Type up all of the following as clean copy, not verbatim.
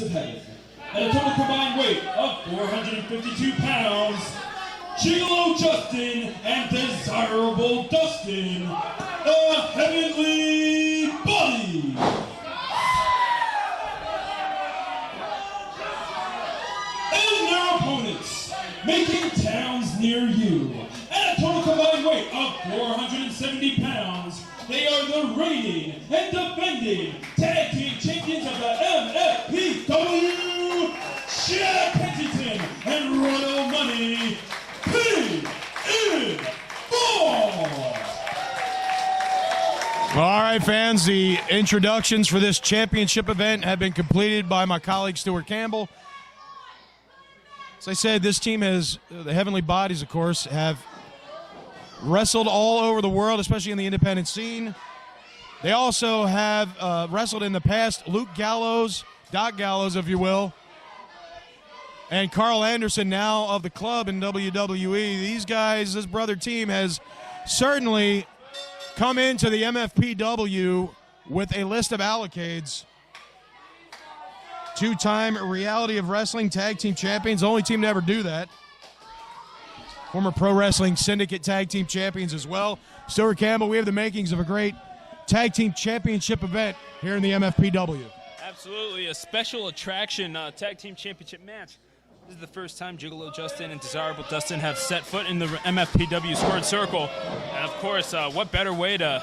At a total combined weight of 452 pounds, Gigolo Justin and Desirable Dustin, the Heavenly Body. And their opponents, making towns near you. At a total combined weight of 470 pounds, they are the reigning and defending tag team champions of the MFPW, Chad Kensington and Royal Money, P.N. All right, fans, the introductions for this championship event have been completed by my colleague Stuart Campbell. As I said, this team has, the Heavenly Bodies, of course, have wrestled all over the world, especially in the independent scene. They also have wrestled in the past. Luke Gallows, Doc Gallows, if you will, and Carl Anderson, now of the club in WWE. These guys, this brother team, has certainly come into the MFPW with a list of allocades. Two-time Reality of Wrestling Tag Team Champions, the only team to ever do that. Former Pro Wrestling Syndicate Tag Team Champions as well. Stuart Campbell, we have the makings of a great Tag Team Championship event here in the MFPW. Absolutely, a special attraction Tag Team Championship match. This is the first time Gigolo Justin and Desirable Dustin have set foot in the MFPW Squared Circle. And of course, what better way to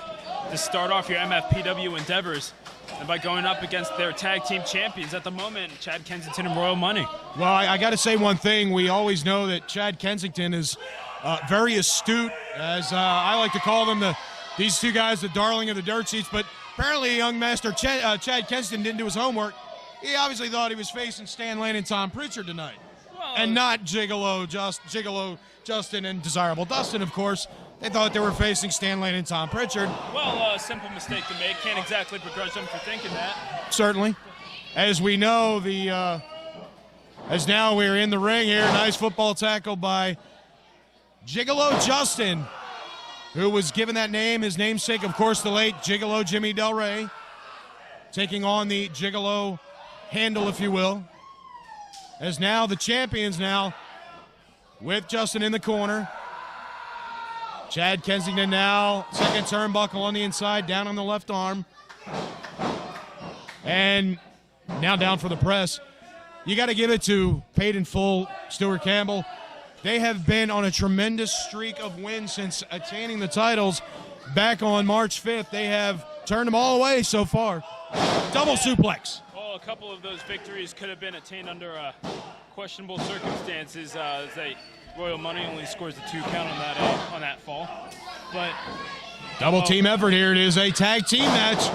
start off your MFPW endeavors than by going up against their tag team champions at the moment, Chad Kensington and Royal Money. Well, I got to say one thing. We always know that Chad Kensington is very astute, as I like to call them, these two guys, the darling of the dirt sheets. But apparently young master Chad Kensington didn't do his homework. He obviously thought he was facing Stan Lane and Tom Pritchard tonight. Well, and not Gigolo Justin and Desirable Dustin, of course. They thought they were facing Stan Lane and Tom Pritchard. Well, simple mistake to make. Can't exactly begrudge them for thinking that. Certainly. As we know, as now we're in the ring here, nice football tackle by Gigolo Justin, who was given that name, his namesake, of course, the late Gigolo Jimmy Del Rey, taking on the Gigolo handle, if you will. As now the champions now with Justin in the corner. Chad Kensington now, second turnbuckle on the inside, down on the left arm. And now down for the press. You got to give it to paid in full Stuart Campbell. They have been on a tremendous streak of wins since attaining the titles back on March 5th. They have turned them all away so far. Double suplex. Well, a couple of those victories could have been attained under questionable circumstances. Royal Money only scores the 2 count on that fall. But double team effort here. It is a tag team match.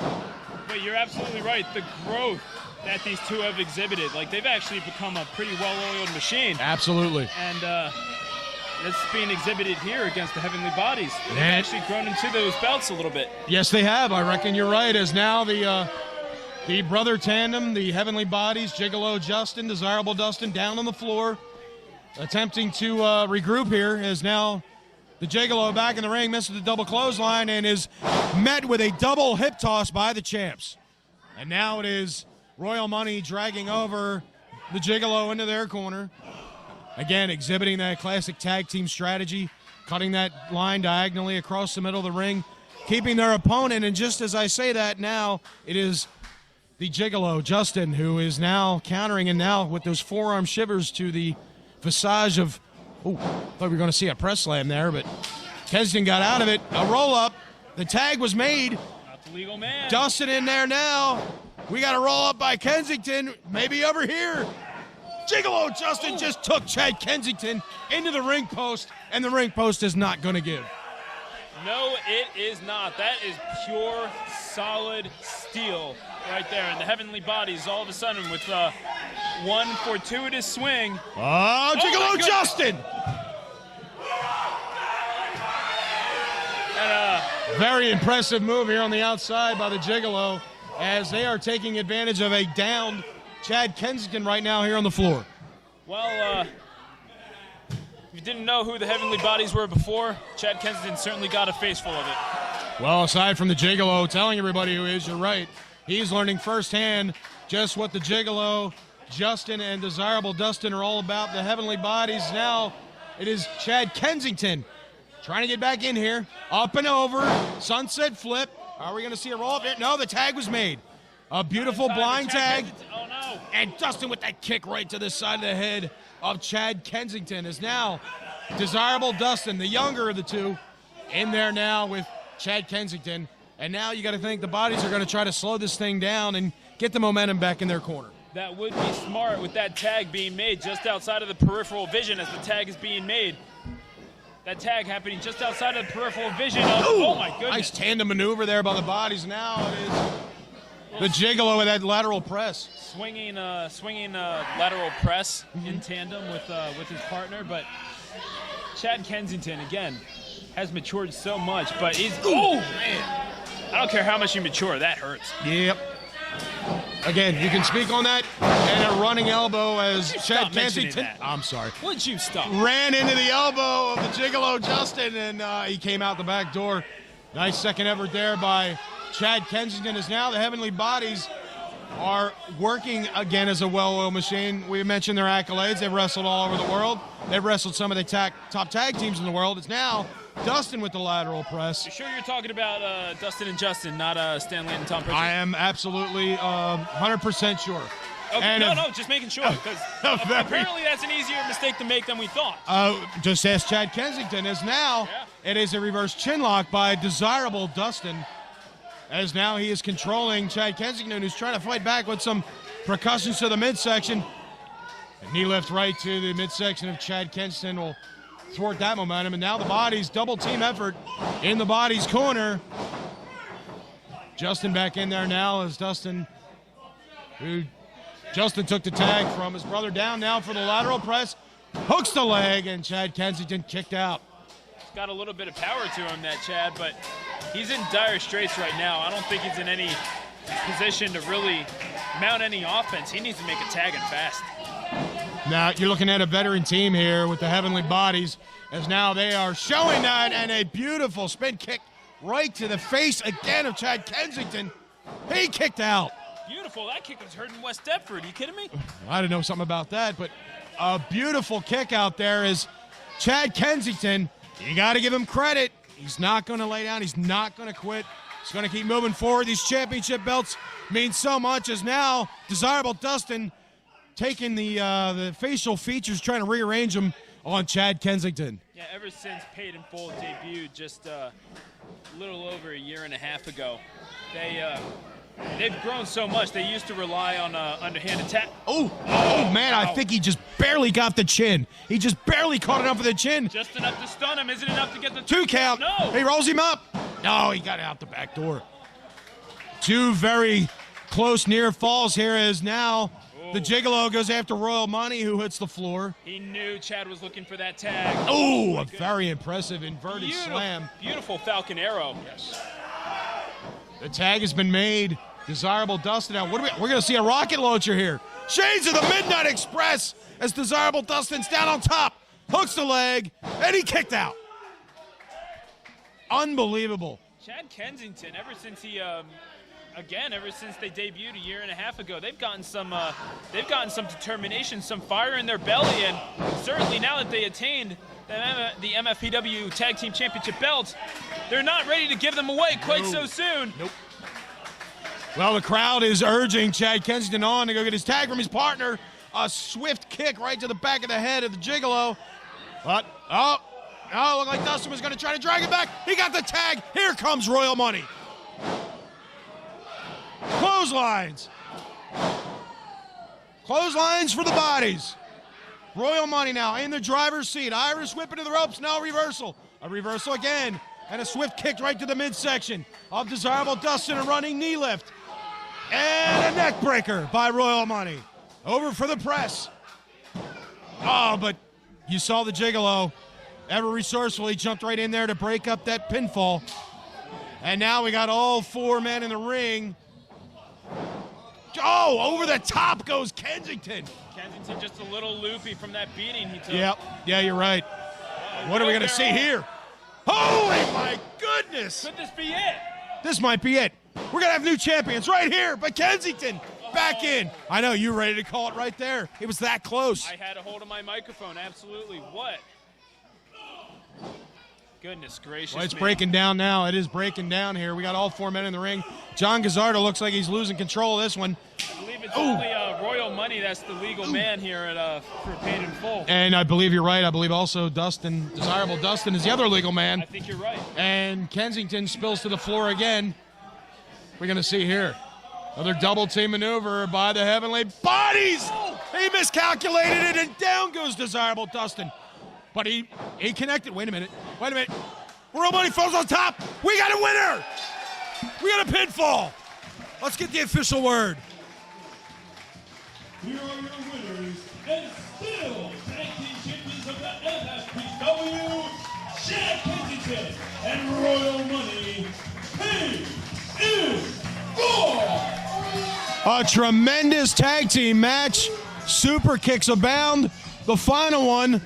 But you're absolutely right. The growth that these two have exhibited, like they've actually become a pretty well-oiled machine. Absolutely. And that's being exhibited here against the Heavenly Bodies. They've actually grown into those belts a little bit. Yes, they have. I reckon you're right. As now the brother tandem, the Heavenly Bodies, Gigolo Justin, Desirable Dustin, down on the floor, attempting to regroup here, is now the Gigolo back in the ring, misses the double clothesline, and is met with a double hip toss by the champs. And now it is Royal Money dragging over the Gigolo into their corner. Again, exhibiting that classic tag team strategy, cutting that line diagonally across the middle of the ring, keeping their opponent. And just as I say that, now it is the Gigolo, Justin, who is now countering, and now with those forearm shivers to the visage of, oh, thought we were going to see a press slam there, but Kensington got out of it. A roll-up. The tag was made. Not the legal man. Dustin in there now. We got a roll-up by Kensington. Maybe over here. Gigolo Justin just took Chad Kensington into the ring post, and the ring post is not going to give. No, it is not. That is pure, solid steel right there. And the Heavenly Bodies all of a sudden with one fortuitous swing. Oh, Gigolo Justin! And, very impressive move here on the outside by the Gigolo, as they are taking advantage of a downed Chad Kensington right now here on the floor. Well, if you didn't know who the Heavenly Bodies were before, Chad Kensington certainly got a face full of it. Well, aside from the Gigolo telling everybody who is, you're right. He's learning firsthand just what the Gigolo Justin and Desirable Dustin are all about the heavenly bodies. Now it is Chad Kensington trying to get back in here. Up and over. Sunset flip. Are we going to see a roll up there? No, the tag was made. A beautiful blind tag. Oh, no. And Dustin with that kick right to the side of the head of Chad Kensington is now Desirable Dustin, the younger of the two, in there now with Chad Kensington. And now you got to think the bodies are going to try to slow this thing down and get the momentum back in their corner. That would be smart with that tag being made just outside of the peripheral vision as the tag is being made. That tag happening just outside of the peripheral vision. Oh my goodness. Nice tandem maneuver there by the bodies. Now it is the Gigolo with that lateral press. Swinging lateral press in tandem with his partner. But Chad Kensington, again, has matured so much. But he's, oh, man. I don't care how much you mature. That hurts. Yep. Again, you can speak on that. And a running elbow as Chad Kensington. I'm sorry. Would you stop? Ran into the elbow of the Gigolo Justin, and he came out the back door. Nice second effort there by Chad Kensington. As now the heavenly bodies are working again as a well-oiled machine. We mentioned their accolades. They've wrestled all over the world. They've wrestled some of the top tag teams in the world. It's now Dustin with the lateral press. You sure you're talking about Dustin and Justin, not Stanley and Tom Pritchard? I am absolutely 100% sure. Okay, and no, just making sure, because apparently that's an easier mistake to make than we thought. Just ask Chad Kensington. As now it is a reverse chin lock by Desirable Dustin. As now he is controlling Chad Kensington, who's trying to fight back with some percussions to the midsection. A knee lift right to the midsection of Chad Kensington will thwart that momentum. And now the bodies, double team effort in the body's corner. Justin back in there now as Justin took the tag from his brother down now for the lateral press. Hooks the leg, and Chad Kensington kicked out. He's got a little bit of power to him, that Chad, but he's in dire straits right now. I don't think he's in any position to really mount any offense. He needs to make a tag and fast. Now you're looking at a veteran team here with the heavenly bodies, as now they are showing that, and a beautiful spin kick right to the face again of Chad Kensington. He kicked out. Beautiful. That kick was hurting West Deptford. Are you kidding me? I didn't know something about that, but a beautiful kick out there is Chad Kensington. You got to give him credit. He's not going to lay down. He's not going to quit. He's going to keep moving forward. These championship belts mean so much, as now Desirable Dustin taking the facial features, trying to rearrange them on Chad Kensington. Yeah, ever since Paid in Full debuted just a little over a year and a half ago, they've grown so much. They used to rely on underhand attack. Oh, man, I think he just barely got the chin. He just barely caught enough of the chin. Just enough to stun him. Isn't enough to get the two count. No. He rolls him up. No, he got out the back door. Two very close near falls here, as now the Gigolo goes after Royal Money, who hits the floor. He knew Chad was looking for that tag. Oh, a very impressive inverted slam. Beautiful Falcon Arrow. Yes. The tag has been made. Desirable Dustin now. We're going to see a rocket launcher here. Shades of the Midnight Express as Desirable Dustin's down on top. Hooks the leg, and he kicked out. Unbelievable. Chad Kensington, ever since they debuted a year and a half ago, they've gotten some determination, some fire in their belly, and certainly now that they attained the MFPW Tag Team Championship belts, they're not ready to give them away quite so soon. Nope. Well, the crowd is urging Chad Kensington on to go get his tag from his partner. A swift kick right to the back of the head of the Gigolo. But, looked like Dustin was going to try to drag it back. He got the tag. Here comes Royal Money. Clotheslines. Clotheslines for the bodies. Royal Money now in the driver's seat. Irish whip into the ropes. Now a reversal. A reversal again. And a swift kick right to the midsection of Desirable Dustin. A running knee lift. And a neck breaker by Royal Money. Over for the press. Oh, but you saw the Gigolo. Ever resourceful, he jumped right in there to break up that pinfall. And now we got all four men in the ring. Oh, over the top goes Kensington. Kensington just a little loopy from that beating he took. Yep. Yeah, you're right. What are we going to see here? Holy my goodness. Could this be it? This might be it. We're going to have new champions right here by Kensington. Back in. I know, you were ready to call it right there. It was that close. I had a hold of my microphone, absolutely. What? Goodness gracious. Well, it's me. breaking down now. It is breaking down here. We got all 4 men in the ring. John Gazzardo looks like he's losing control of this one. I believe it's only Royal Money that's the legal man here at for paid in full. And I believe you're right. I believe also Dustin, Desirable Dustin, is the other legal man. I think you're right. And Kensington spills to the floor again. We're going to see here. Another double team maneuver by the Heavenly Bodies. He miscalculated it, and down goes Desirable Dustin. But he connected. Wait a minute. Royal Money falls on top. We got a winner. We got a pinfall. Let's get the official word. Here are your winners and still tag team champions of the MFPW, Chad Kensington and Royal Money, Paid in Full. A tremendous tag team match. Super kicks abound. The final one,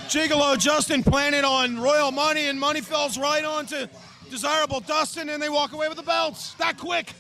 Gigolo Justin planted on Royal Money, and Money falls right on to Desirable Dustin, and they walk away with the belts. That quick.